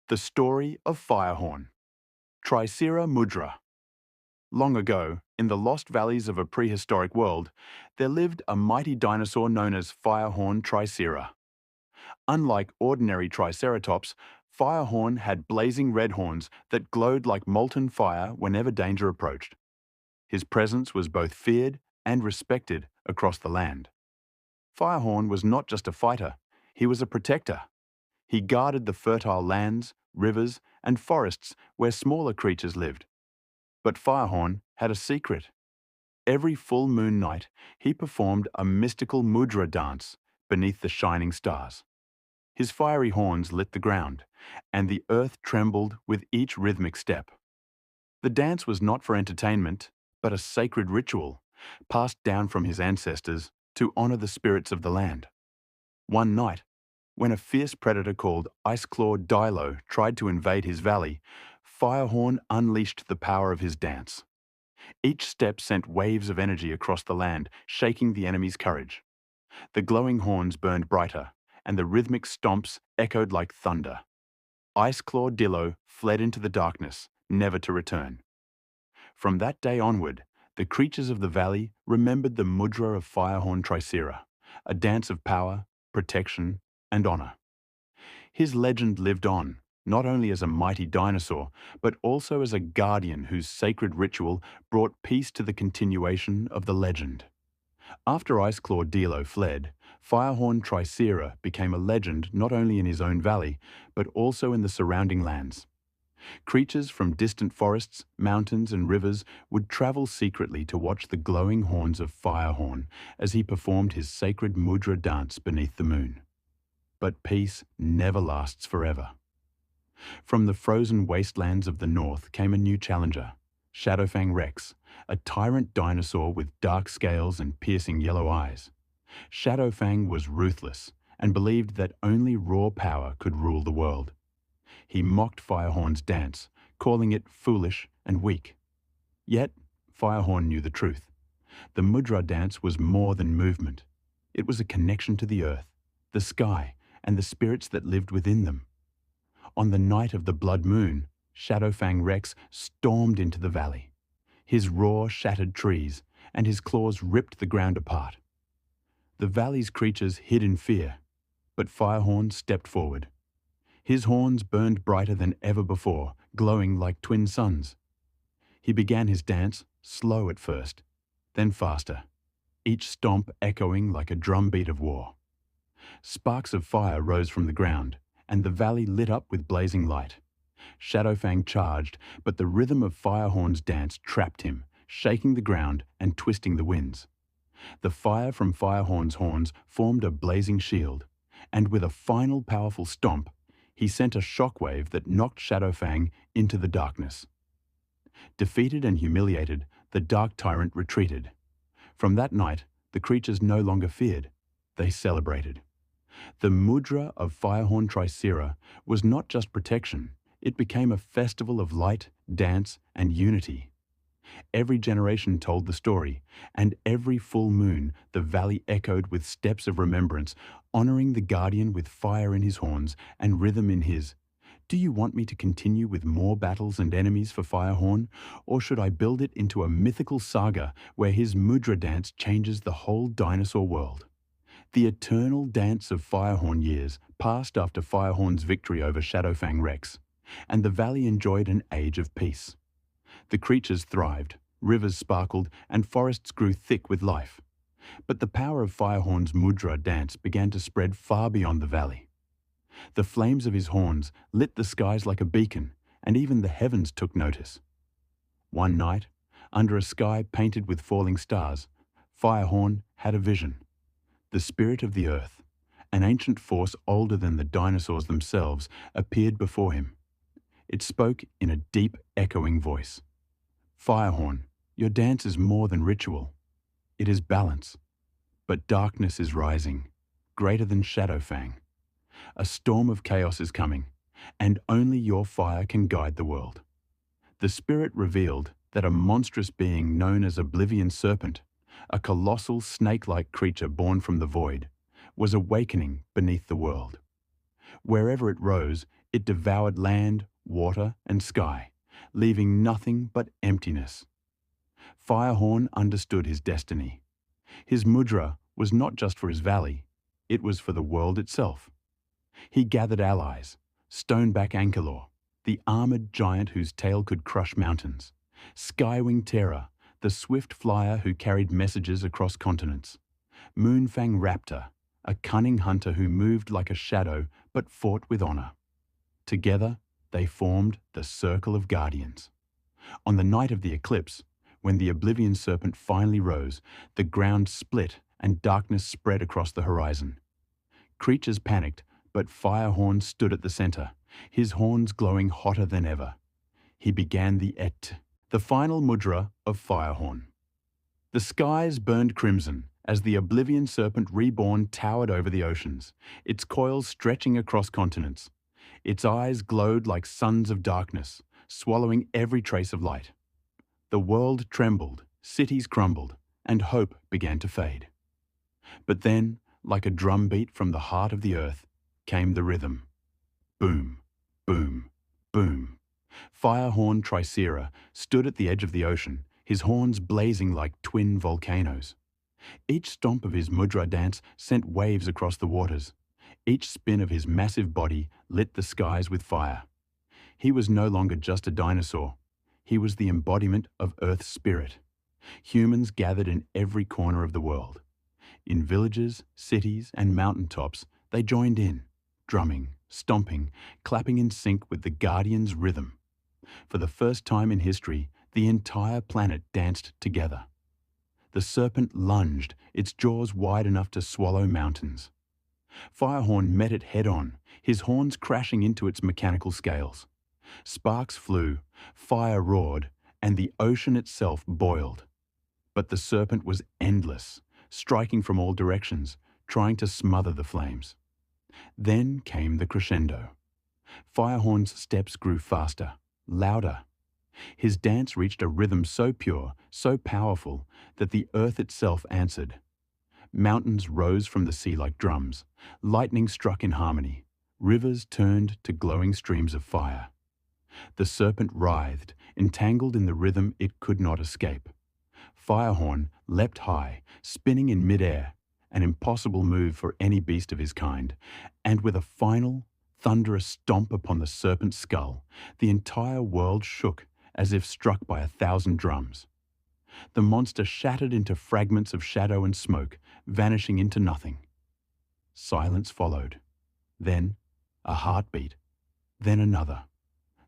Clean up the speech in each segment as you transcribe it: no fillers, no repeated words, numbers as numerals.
The Story of Firehorn. Tricera mudra. Long ago, in the lost valleys of a prehistoric world, there lived a mighty dinosaur known as Firehorn Tricera. Unlike ordinary Triceratops, Firehorn had blazing red horns that glowed like molten fire whenever danger approached. His presence was both feared and respected across the land. Firehorn was not just a fighter, he was a protector. He guarded the fertile lands, rivers, and forests where smaller creatures lived. But Firehorn had a secret. Every full moon night, he performed a mystical mudra dance beneath the shining stars. His fiery horns lit the ground, and the earth trembled with each rhythmic step. The dance was not for entertainment, but a sacred ritual, passed down from his ancestors to honor the spirits of the land. One night, when a fierce predator called Ice-clawed Dilo tried to invade his valley, Firehorn unleashed the power of his dance. Each step sent waves of energy across the land, shaking the enemy's courage. The glowing horns burned brighter, and the rhythmic stomps echoed like thunder. Ice-clawed Dilo fled into the darkness, never to return. From that day onward, the creatures of the valley remembered the mudra of Firehorn Tricera, a dance of power, protection, and honor. His legend lived on, not only as a mighty dinosaur, but also as a guardian whose sacred ritual brought peace to the continuation of the legend. After Ice-clawed Dilo fled, Firehorn Tricera became a legend not only in his own valley, but also in the surrounding lands. Creatures from distant forests, mountains, and rivers would travel secretly to watch the glowing horns of Firehorn as he performed his sacred mudra dance beneath the moon. But peace never lasts forever. From the frozen wastelands of the north came a new challenger, Shadowfang Rex, a tyrant dinosaur with dark scales and piercing yellow eyes. Shadowfang was ruthless and believed that only raw power could rule the world. He mocked Firehorn's dance, calling it foolish and weak. Yet, Firehorn knew the truth. The mudra dance was more than movement. It was a connection to the earth, the sky, and the spirits that lived within them. On the night of the blood moon, Shadowfang Rex stormed into the valley. His roar shattered trees, and his claws ripped the ground apart. The valley's creatures hid in fear, but Firehorn stepped forward. His horns burned brighter than ever before, glowing like twin suns. He began his dance, slow at first, then faster, each stomp echoing like a drumbeat of war. Sparks of fire rose from the ground, and the valley lit up with blazing light. Shadowfang charged, but the rhythm of Firehorn's dance trapped him, shaking the ground and twisting the winds. The fire from Firehorn's horns formed a blazing shield, and with a final powerful stomp, he sent a shockwave that knocked Shadowfang into the darkness. Defeated and humiliated, the Dark Tyrant retreated. From that night, the creatures no longer feared, they celebrated. The mudra of Firehorn Tricera was not just protection, it became a festival of light, dance, and unity. Every generation told the story, and every full moon the valley echoed with steps of remembrance, honoring the guardian with fire in his horns and rhythm in his. Do you want me to continue with more battles and enemies for Firehorn, or should I build it into a mythical saga where his mudra dance changes the whole dinosaur world? The eternal dance of Firehorn years passed after Firehorn's victory over Shadowfang Rex, and the valley enjoyed an age of peace. The creatures thrived, rivers sparkled, and forests grew thick with life. But the power of Firehorn's mudra dance began to spread far beyond the valley. The flames of his horns lit the skies like a beacon, and even the heavens took notice. One night, under a sky painted with falling stars, Firehorn had a vision. The spirit of the earth, an ancient force older than the dinosaurs themselves, appeared before him. It spoke in a deep, echoing voice. Firehorn, your dance is more than ritual. It is balance. But darkness is rising, greater than Shadowfang. A storm of chaos is coming, and only your fire can guide the world. The spirit revealed that a monstrous being known as Oblivion Serpent, a colossal snake-like creature born from the void, was awakening beneath the world. Wherever it rose, It devoured land, water, and sky, leaving nothing but emptiness. Firehorn understood his destiny. His mudra was not just for his valley, it was for the world itself. He gathered allies, Stoneback Ankylaw, the armored giant whose tail could crush mountains, Skywing Terror, the swift flyer who carried messages across continents, Moonfang Raptor, a cunning hunter who moved like a shadow but fought with honor. Together, they formed the Circle of Guardians. On the night of the eclipse, when the Oblivion Serpent finally rose, the ground split and darkness spread across the horizon. Creatures panicked, but Firehorn stood at the center, his horns glowing hotter than ever. He began the final mudra of Firehorn. The skies burned crimson as the Oblivion Serpent reborn towered over the oceans, its coils stretching across continents. Its eyes glowed like suns of darkness, swallowing every trace of light. The world trembled, cities crumbled, and hope began to fade. But then, like a drumbeat from the heart of the earth, came the rhythm. Boom, boom, boom. Firehorn Tricera stood at the edge of the ocean, his horns blazing like twin volcanoes. Each stomp of his mudra dance sent waves across the waters. Each spin of his massive body lit the skies with fire. He was no longer just a dinosaur. He was the embodiment of Earth's spirit. Humans gathered in every corner of the world. In villages, cities, and mountaintops, they joined in, drumming, stomping, clapping in sync with the Guardian's rhythm. For the first time in history, the entire planet danced together. The serpent lunged, its jaws wide enough to swallow mountains. Firehorn met it head-on, his horns crashing into its mechanical scales. Sparks flew, fire roared, and the ocean itself boiled. But the serpent was endless, striking from all directions, trying to smother the flames. Then came the crescendo. Firehorn's steps grew faster, louder. His dance reached a rhythm so pure, so powerful, that the earth itself answered. Mountains rose from the sea like drums, lightning struck in harmony, rivers turned to glowing streams of fire. The serpent writhed, entangled in the rhythm it could not escape. Firehorn leapt high, spinning in midair, an impossible move for any beast of his kind, and with a final, thunderous stomp upon the serpent's skull, the entire world shook as if struck by 1,000 drums. The monster shattered into fragments of shadow and smoke, vanishing into nothing. Silence followed. Then a heartbeat. Then another.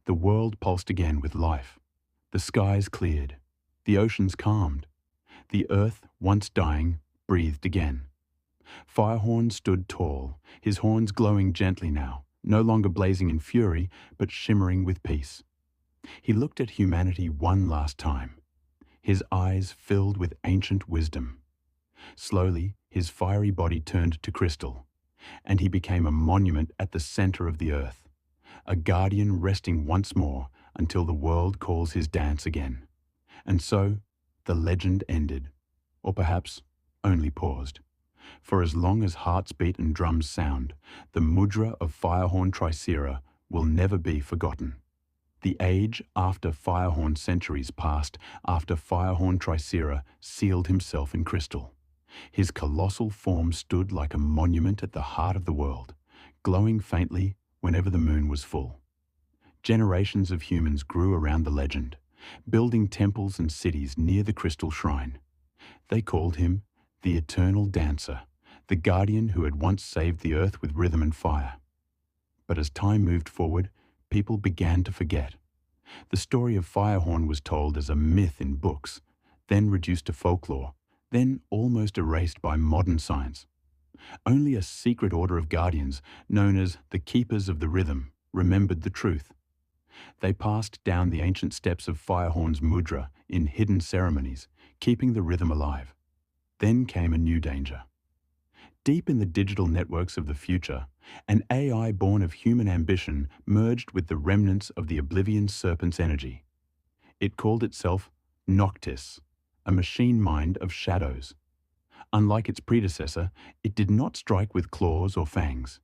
The world pulsed again with life. The skies cleared. The oceans calmed. The earth, once dying, breathed again. Firehorn stood tall, his horns glowing gently now, no longer blazing in fury, but shimmering with peace. He looked at humanity one last time. His eyes filled with ancient wisdom. Slowly, his fiery body turned to crystal, and he became a monument at the center of the earth, a guardian resting once more until the world calls his dance again. And so, the legend ended, or perhaps only paused. For as long as hearts beat and drums sound, the mudra of Firehorn Tricera will never be forgotten. The age after Firehorn centuries passed after Firehorn Tricera sealed himself in crystal. His colossal form stood like a monument at the heart of the world, glowing faintly whenever the moon was full. Generations of humans grew around the legend, building temples and cities near the crystal shrine. They called him the Eternal Dancer, the guardian who had once saved the earth with rhythm and fire. But as time moved forward, people began to forget. The story of Firehorn was told as a myth in books, then reduced to folklore, then almost erased by modern science. Only a secret order of guardians, known as the Keepers of the Rhythm, remembered the truth. They passed down the ancient steps of Firehorn's mudra in hidden ceremonies, keeping the rhythm alive. Then came a new danger. Deep in the digital networks of the future, an AI born of human ambition merged with the remnants of the Oblivion Serpent's energy. It called itself Noctis, a machine mind of shadows. Unlike its predecessor, it did not strike with claws or fangs.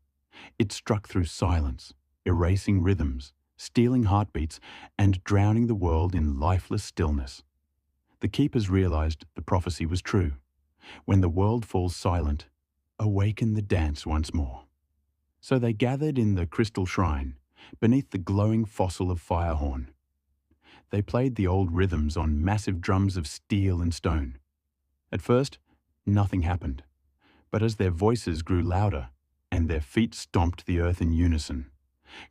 It struck through silence, erasing rhythms, stealing heartbeats, and drowning the world in lifeless stillness. The keepers realized the prophecy was true. When the world falls silent, awaken the dance once more. So they gathered in the crystal shrine, beneath the glowing fossil of Firehorn. They played the old rhythms on massive drums of steel and stone. At first, nothing happened, but as their voices grew louder and their feet stomped the earth in unison,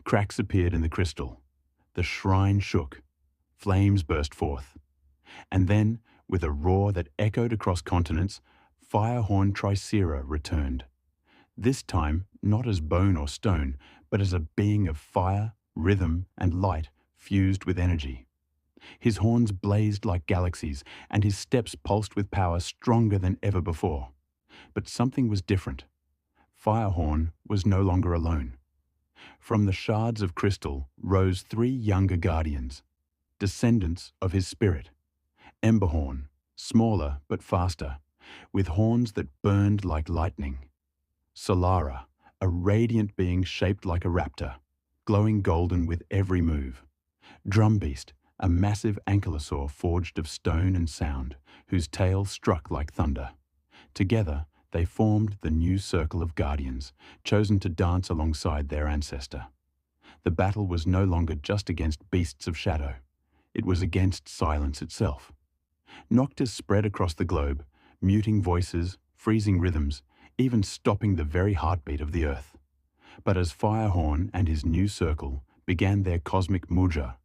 cracks appeared in the crystal. The shrine shook, flames burst forth, and then, with a roar that echoed across continents, Firehorn Tricera returned. This time, not as bone or stone, but as a being of fire, rhythm, and light fused with energy. His horns blazed like galaxies, and his steps pulsed with power stronger than ever before. But something was different. Firehorn was no longer alone. From the shards of crystal rose 3 younger guardians, descendants of his spirit. Emberhorn, smaller but faster, with horns that burned like lightning. Solara, a radiant being shaped like a raptor, glowing golden with every move. Drumbeast, a massive ankylosaur forged of stone and sound, whose tail struck like thunder. Together, they formed the new circle of guardians, chosen to dance alongside their ancestor. The battle was no longer just against beasts of shadow. It was against silence itself. Noctis spread across the globe, muting voices, freezing rhythms, even stopping the very heartbeat of the earth. But as Firehorn and his new circle began their cosmic mudra,